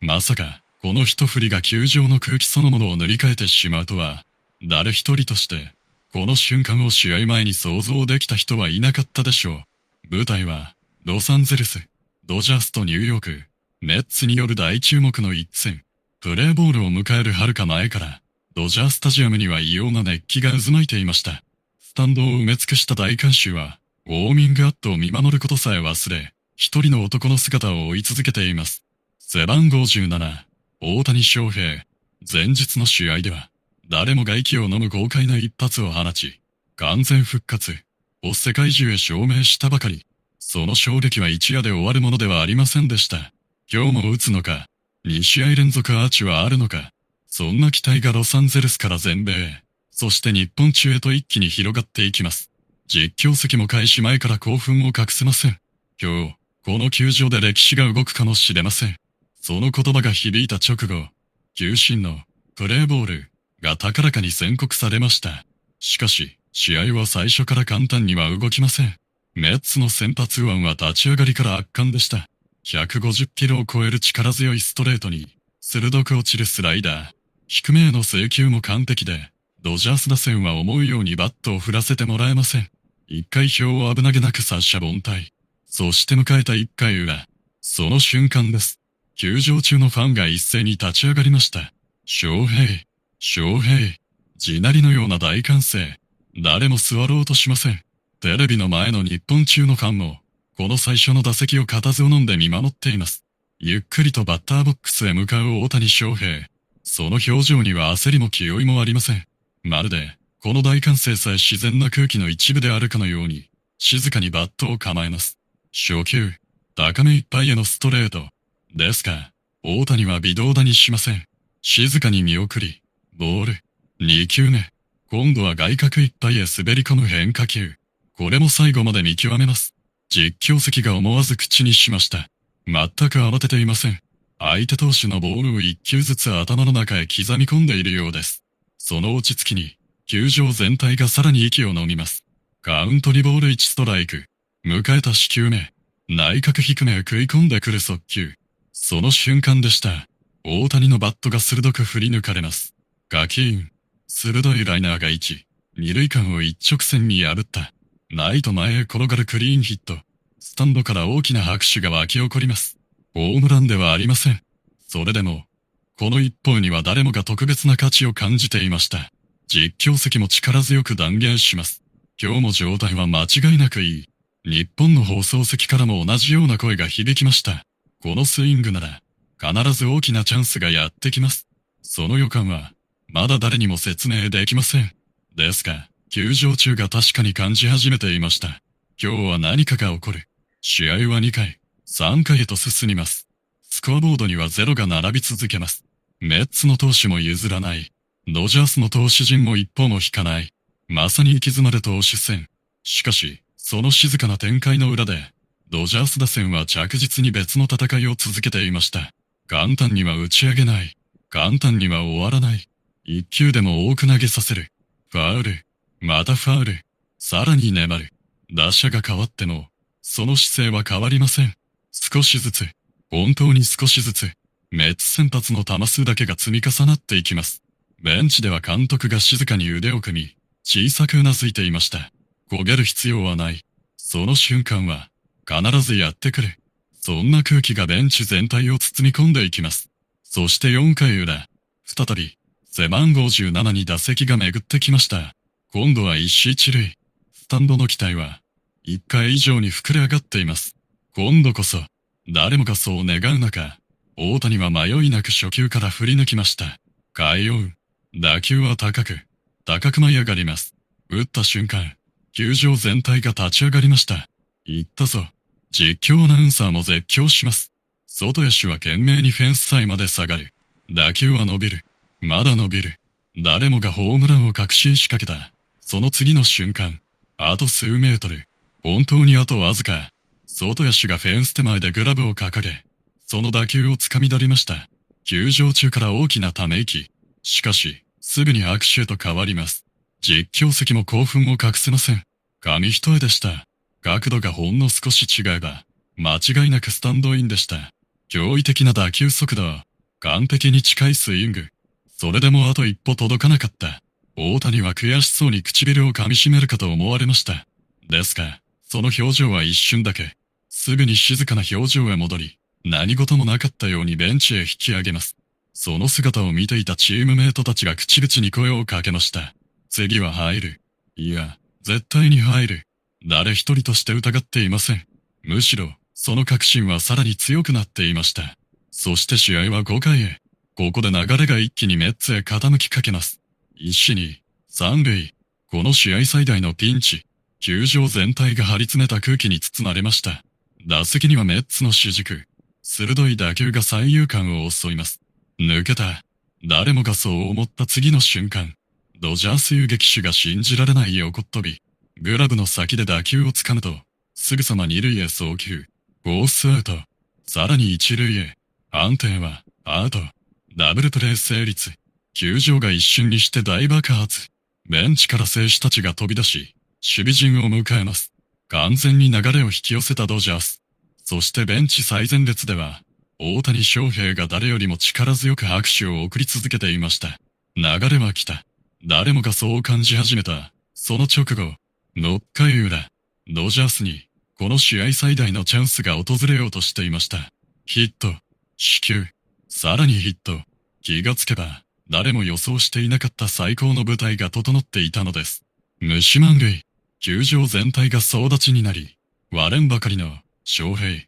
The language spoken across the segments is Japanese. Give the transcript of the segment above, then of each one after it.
まさか、この一振りが球場の空気そのものを塗り替えてしまうとは、誰一人として、この瞬間を試合前に想像できた人はいなかったでしょう。舞台は、ロサンゼルス、ドジャースとニューヨーク、メッツによる大注目の一戦。プレーボールを迎える遥か前から、ドジャースタジアムには異様な熱気が渦巻いていました。スタンドを埋め尽くした大観衆は、ウォーミングアップを見守ることさえ忘れ、一人の男の姿を追い続けています。背番号17、大谷翔平。前日の試合では、誰もが息を飲む豪快な一発を放ち、完全復活を世界中へ証明したばかり。その衝撃は一夜で終わるものではありませんでした。今日も打つのか、2試合連続アーチはあるのか、そんな期待がロサンゼルスから全米へ、そして日本中へと一気に広がっていきます。実況席も開始前から興奮を隠せません。今日、この球場で歴史が動くかもしれません。その言葉が響いた直後、球審のプレーボールが高らかに宣告されました。しかし、試合は最初から簡単には動きません。メッツの先発右腕は立ち上がりから圧巻でした。150キロを超える力強いストレートに、鋭く落ちるスライダー、低めへの制球も完璧で、ドジャース打線は思うようにバットを振らせてもらえません。一回表を危なげなく殺者凡退。そして迎えた一回裏。その瞬間です。球場中のファンが一斉に立ち上がりました。翔平、翔平、地鳴りのような大歓声。誰も座ろうとしません。テレビの前の日本中のファンも、この最初の打席を固唾を飲んで見守っています。ゆっくりとバッターボックスへ向かう大谷翔平。その表情には焦りも気負いもありません。まるで、この大歓声さえ自然な空気の一部であるかのように、静かにバットを構えます。初球、高めいっぱいへのストレート。ですが、大谷は微動だにしません。静かに見送り、ボール。2球目。今度は外角いっぱいへ滑り込む変化球。これも最後まで見極めます。実況席が思わず口にしました。全く慌てていません。相手投手のボールを1球ずつ頭の中へ刻み込んでいるようです。その落ち着きに、球場全体がさらに息を飲みます。カウントにボール1ストライク。迎えた4球目。内角低めへ食い込んでくる速球。その瞬間でした。大谷のバットが鋭く振り抜かれます。ガキーン。鋭いライナーが1、2塁間を一直線に破った。ライト前へ転がるクリーンヒット。スタンドから大きな拍手が湧き起こります。ホームランではありません。それでも、この一本には誰もが特別な価値を感じていました。実況席も力強く断言します。今日も状態は間違いなくいい。日本の放送席からも同じような声が響きました。このスイングなら、必ず大きなチャンスがやってきます。その予感は、まだ誰にも説明できません。ですが、球場中が確かに感じ始めていました。今日は何かが起こる。試合は2回、3回へと進みます。スコアボードにはゼロが並び続けます。メッツの投手も譲らない。ドジャースの投手陣も一歩も引かない。まさに行き詰まる投手戦。しかし、その静かな展開の裏で、ドジャース打線は着実に別の戦いを続けていました。簡単には打ち上げない。簡単には終わらない。一球でも多く投げさせる。ファウル。またファウル。さらに粘る。打者が変わっても、その姿勢は変わりません。少しずつ、本当に少しずつ、メッツ先発の球数だけが積み重なっていきます。ベンチでは監督が静かに腕を組み、小さくうなずいていました。焦げる必要はない。その瞬間は、必ずやってくる。そんな空気がベンチ全体を包み込んでいきます。そして4回裏、再び、背番号17に打席が巡ってきました。今度は一死一塁。スタンドの期待は、1回以上に膨れ上がっています。今度こそ、誰もがそう願う中、大谷は迷いなく初球から振り抜きました。快音。打球は高く舞い上がります。打った瞬間、球場全体が立ち上がりました。行ったぞ。実況アナウンサーも絶叫します。外野手は懸命にフェンス際まで下がる。打球は伸びる。まだ伸びる。誰もがホームランを確信しかけた。その次の瞬間、あと数メートル。本当にあとわずか。外野手がフェンス手前でグラブを掲げ、その打球を掴み取りました。球場中から大きなため息。しかし、すぐに拍手へと変わります。実況席も興奮を隠せません。紙一重でした。角度がほんの少し違えば、間違いなくスタンドインでした。驚異的な打球速度。完璧に近いスイング。それでもあと一歩届かなかった。大谷は悔しそうに唇を噛みしめるかと思われました。ですが、その表情は一瞬だけ。すぐに静かな表情へ戻り、何事もなかったようにベンチへ引き上げます。その姿を見ていたチームメイトたちが口々に声をかけました。次は入る。いや、絶対に入る。誰一人として疑っていません。むしろ、その確信はさらに強くなっていました。そして試合は5回へ。ここで流れが一気にメッツへ傾きかけます。一二、三塁。この試合最大のピンチ。球場全体が張り詰めた空気に包まれました。打席にはメッツの主軸。鋭い打球が三遊間を襲います。抜けた。誰もがそう思った次の瞬間。ドジャース遊撃手が信じられない横っ飛び。グラブの先で打球を掴むと、すぐさま二塁へ送球。フォースアウト。さらに一塁へ。判定は、アウト。ダブルプレー成立。球場が一瞬にして大爆発。ベンチから選手たちが飛び出し、守備陣を迎えます。完全に流れを引き寄せたドジャース。そしてベンチ最前列では、大谷翔平が誰よりも力強く拍手を送り続けていました。流れは来た。誰もがそう感じ始めた。その直後、6回裏、ドジャースに、この試合最大のチャンスが訪れようとしていました。ヒット、四球、さらにヒット。気がつけば、誰も予想していなかった最高の舞台が整っていたのです。虫満塁、球場全体が総立ちになり、割れんばかりの、翔平。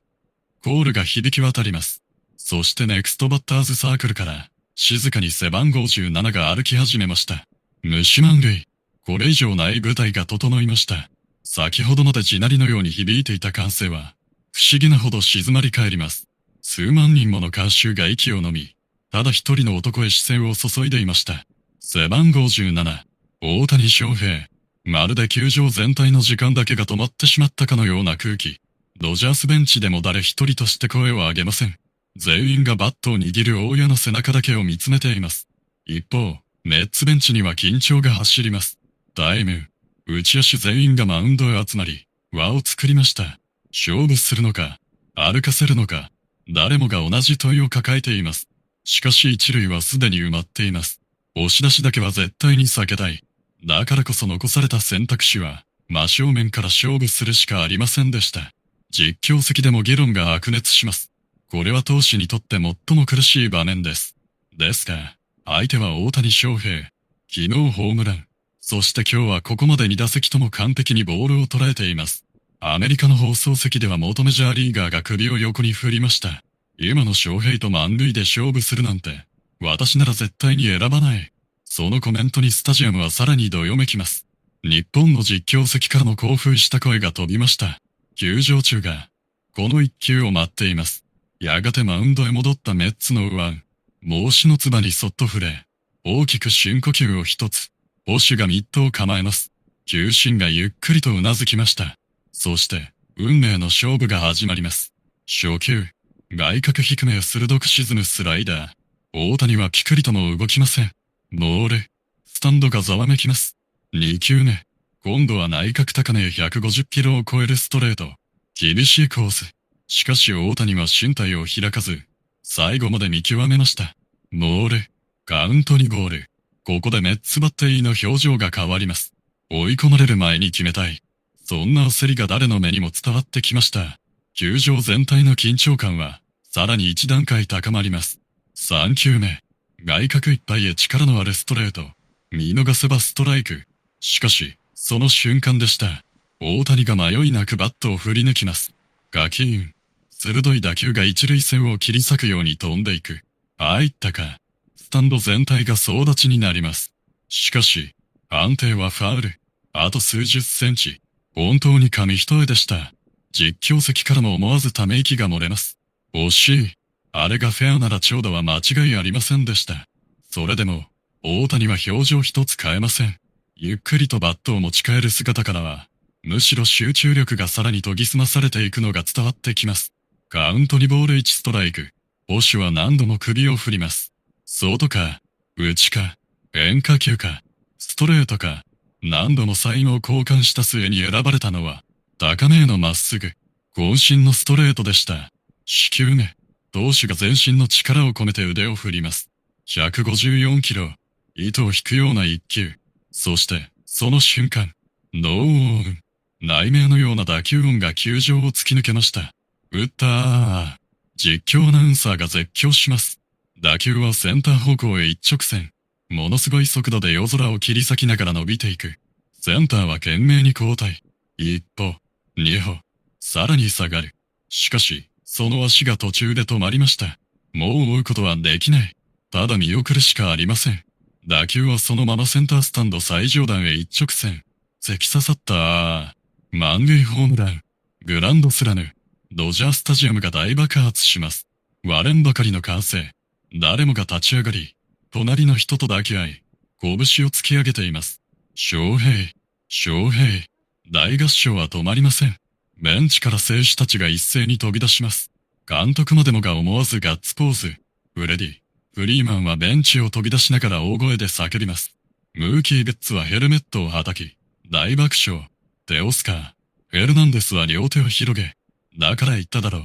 コールが響き渡ります。そしてネクストバッターズサークルから、静かに背番号17が歩き始めました。虫満塁。これ以上ない舞台が整いました。先ほどまで地鳴りのように響いていた歓声は、不思議なほど静まり返ります。数万人もの観衆が息を飲み、ただ一人の男へ視線を注いでいました。背番号17、大谷翔平。まるで球場全体の時間だけが止まってしまったかのような空気。ドジャースベンチでも誰一人として声を上げません。全員がバットを握る大家の背中だけを見つめています。一方、メッツベンチには緊張が走ります。タイム。内野手全員がマウンドへ集まり、輪を作りました。勝負するのか、歩かせるのか、誰もが同じ問いを抱えています。しかし一塁はすでに埋まっています。押し出しだけは絶対に避けたい。だからこそ残された選択肢は、真正面から勝負するしかありませんでした。実況席でも議論が白熱します。これは投手にとって最も苦しい場面です。ですが、相手は大谷翔平。昨日ホームラン。そして今日はここまで2打席とも完璧にボールを捉えています。アメリカの放送席では元メジャーリーガーが首を横に振りました。今の翔平と満塁で勝負するなんて、私なら絶対に選ばない。そのコメントにスタジアムはさらにどよめきます。日本の実況席からの興奮した声が飛びました。球場中が、この一球を待っています。やがてマウンドへ戻ったメッツの右腕。帽子のつばにそっと触れ、大きく深呼吸を一つ。捕手がミットを構えます。球審がゆっくりと頷きました。そして、運命の勝負が始まります。初球、外角低めへ鋭く沈むスライダー。大谷はピクリとも動きません。ボール。スタンドがざわめきます。2球目。今度は内角高めへ150キロを超えるストレート。厳しいコース。しかし大谷は身体を開かず、最後まで見極めました。ボール。カウントにボール。ここでメッツバッテリーの表情が変わります。追い込まれる前に決めたい。そんな焦りが誰の目にも伝わってきました。球場全体の緊張感は、さらに一段階高まります。3球目。外角いっぱいへ力のあるストレート。見逃せばストライク。しかし、その瞬間でした。大谷が迷いなくバットを振り抜きます。ガキーン。鋭い打球が一塁線を切り裂くように飛んでいく。入ったか。スタンド全体が総立ちになります。しかし、判定はファウル。あと数十センチ。本当に紙一重でした。実況席からも思わずため息が漏れます。惜しい。あれがフェアなら長打は間違いありませんでした。それでも、大谷は表情一つ変えません。ゆっくりとバットを持ち帰る姿からは、むしろ集中力がさらに研ぎ澄まされていくのが伝わってきます。カウントにボール1ストライク。捕手は何度も首を振ります。外か、内か、変化球か、ストレートか、何度もサインを交換した末に選ばれたのは、高めへのまっすぐ、渾身のストレートでした。四球目、投手が全身の力を込めて腕を振ります。154キロ。糸を引くような一球。そして、その瞬間、ノー音。雷鳴のような打球音が球場を突き抜けました。打ったー。実況アナウンサーが絶叫します。打球はセンター方向へ一直線。ものすごい速度で夜空を切り裂きながら伸びていく。センターは懸命に後退。一歩、二歩、さらに下がる。しかし、その足が途中で止まりました。もう追うことはできない。ただ見送るしかありません。打球はそのままセンタースタンド最上段へ一直線。突き刺さった満塁ホームラン。グランドスラム。ドジャースタジアムが大爆発します。割れんばかりの歓声。誰もが立ち上がり、隣の人と抱き合い、拳を突き上げています。翔平、翔平。大合唱は止まりません。ベンチから選手たちが一斉に飛び出します。監督までもが思わずガッツポーズ。フレディ、フリーマンはベンチを飛び出しながら大声で叫びます。ムーキー・ベッツはヘルメットをはたき、大爆笑。テオスカー、フェルナンデスは両手を広げ、だから言っただろう。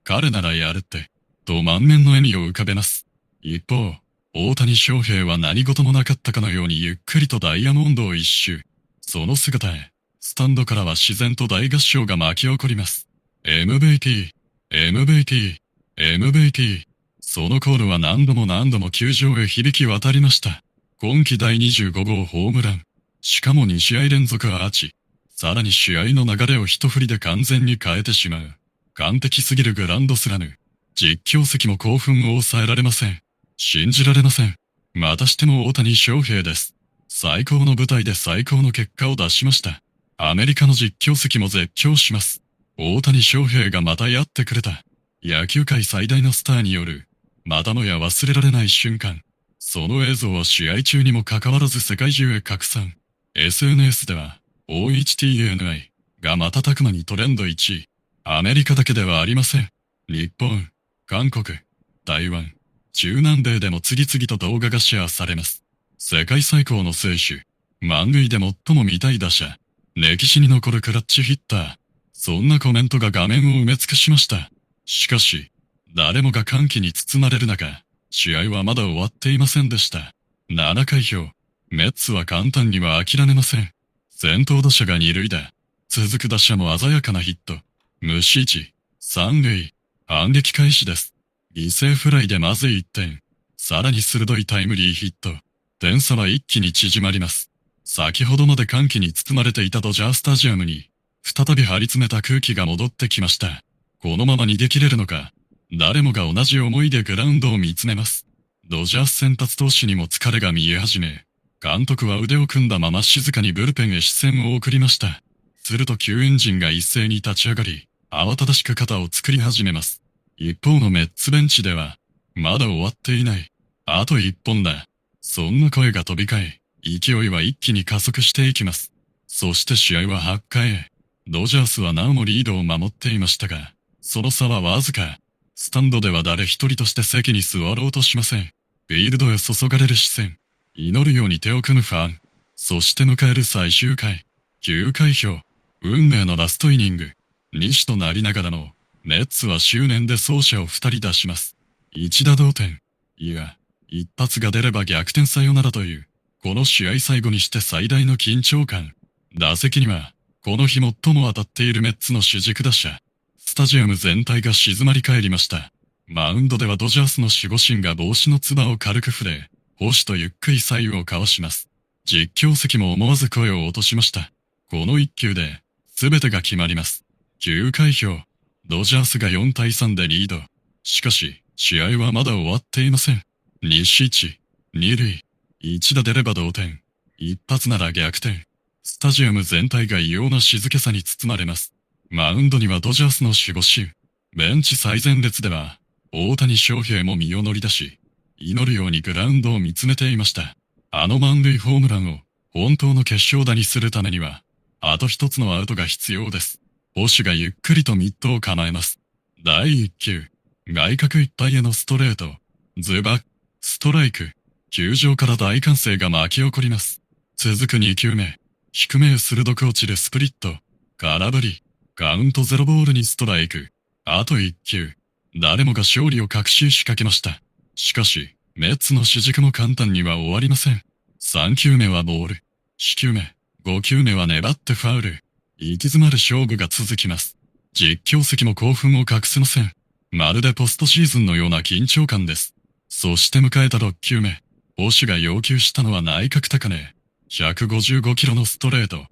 彼ならやるって、と満面の笑みを浮かべます。一方、大谷翔平は何事もなかったかのようにゆっくりとダイヤモンドを一周。その姿へ、スタンドからは自然と大合唱が巻き起こります。MVP、MVP、MVP。そのコールは何度も何度も球場へ響き渡りました。今季第25号ホームラン。しかも2試合連続アーチ。さらに試合の流れを一振りで完全に変えてしまう。完璧すぎるグランドスラム。実況席も興奮を抑えられません。信じられません。またしても大谷翔平です。最高の舞台で最高の結果を出しました。アメリカの実況席も絶叫します。大谷翔平がまたやってくれた。野球界最大のスターによる、またもや忘れられない瞬間。その映像は試合中にもかかわらず世界中へ拡散。SNS では、OHTNI が瞬く間にトレンド1位。アメリカだけではありません。日本、韓国、台湾、中南米でも次々と動画がシェアされます。世界最高の選手、満塁で最も見たい打者、歴史に残るクラッチヒッター。そんなコメントが画面を埋め尽くしました。しかし、誰もが歓喜に包まれる中、試合はまだ終わっていませんでした。7回表、メッツは簡単には諦めません。先頭打者が二塁打。続く打者も鮮やかなヒット。無四死、三塁。反撃開始です。犠牲フライでまず1点。さらに鋭いタイムリーヒット。点差は一気に縮まります。先ほどまで歓喜に包まれていたドジャースタジアムに、再び張り詰めた空気が戻ってきました。このまま逃げ切れるのか。誰もが同じ思いでグラウンドを見つめます。ドジャース先発投手にも疲れが見え始め、監督は腕を組んだまま静かにブルペンへ視線を送りました。すると救援陣が一斉に立ち上がり、慌ただしく肩を作り始めます。一方のメッツベンチでは、まだ終わっていない。あと一本だ。そんな声が飛び交い、勢いは一気に加速していきます。そして試合は8回へ。ドジャースはなおもリードを守っていましたが、その差はわずか。スタンドでは誰一人として席に座ろうとしません。フィールドへ注がれる視線。祈るように手を組むファン。そして迎える最終回。9回表。運命のラストイニング。西となりながらも、メッツは執念で走者を2人出します。一打同点。いや、一発が出れば逆転サヨナラという、この試合最後にして最大の緊張感。打席には、この日最も当たっているメッツの主軸打者。スタジアム全体が静まり返りました。マウンドではドジャースの守護神が帽子のつばを軽く触れ、保守とゆっくり左右を交わします。実況席も思わず声を落としました。この一球で、全てが決まります。9回表。ドジャースが4対3でリード。しかし、試合はまだ終わっていません。西一、二塁。一打出れば同点。一発なら逆転。スタジアム全体が異様な静けさに包まれます。マウンドにはドジャースの守護神。ベンチ最前列では、大谷翔平も身を乗り出し、祈るようにグラウンドを見つめていました。あの満塁ホームランを本当の決勝打にするためには、あと一つのアウトが必要です。保守がゆっくりとミットを構えます。第一球。外角いっぱいへのストレート。ズバッ、ストライク。球場から大歓声が巻き起こります。続く2球目。低めへ鋭く落ちるスプリット。空振り。カウント0ボールにストライク。あと1球。誰もが勝利を確信しかけました。しかし、メッツの主軸も簡単には終わりません。3球目はボール。4球目、5球目は粘ってファウル。行き詰まる勝負が続きます。実況席も興奮を隠せません。まるでポストシーズンのような緊張感です。そして迎えた6球目。捕手が要求したのは内角高値。155キロのストレート。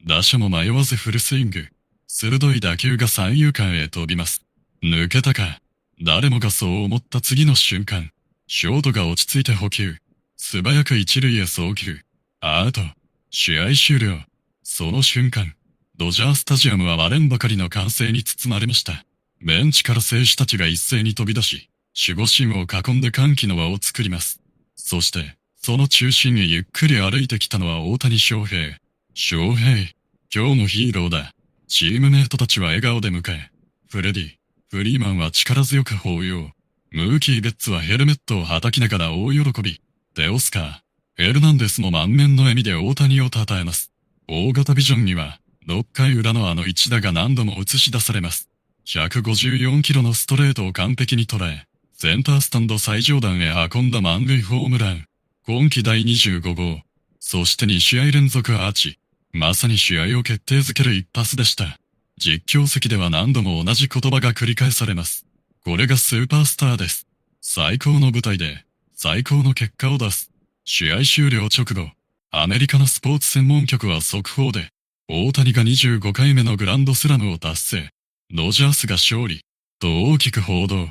打者も迷わずフルスイング。鋭い打球が三遊間へ飛びます。抜けたか。誰もがそう思った次の瞬間。ショートが落ち着いて捕球。素早く一塁へ送球。アウト。試合終了。その瞬間、ドジャースタジアムは割れんばかりの歓声に包まれました。ベンチから選手たちが一斉に飛び出し、守護神を囲んで歓喜の輪を作ります。そして、その中心へゆっくり歩いてきたのは大谷翔平。翔平、今日のヒーローだ。チームメイトたちは笑顔で迎え、フレディ、フリーマンは力強く抱擁。ムーキー・ベッツはヘルメットを叩きながら大喜び。テオスカー、ヘルナンデスも満面の笑みで大谷を称えます。大型ビジョンには、6回裏のあの一打が何度も映し出されます。154キロのストレートを完璧に捉え、センタースタンド最上段へ運んだ満塁ホームラン。今季第25号。そして2試合連続アーチ。まさに試合を決定づける一発でした。実況席では何度も同じ言葉が繰り返されます。これがスーパースターです。最高の舞台で、最高の結果を出す。試合終了直後、アメリカのスポーツ専門局は速報で、大谷が25回目のグランドスラムを達成。ドジャースが勝利、と大きく報道。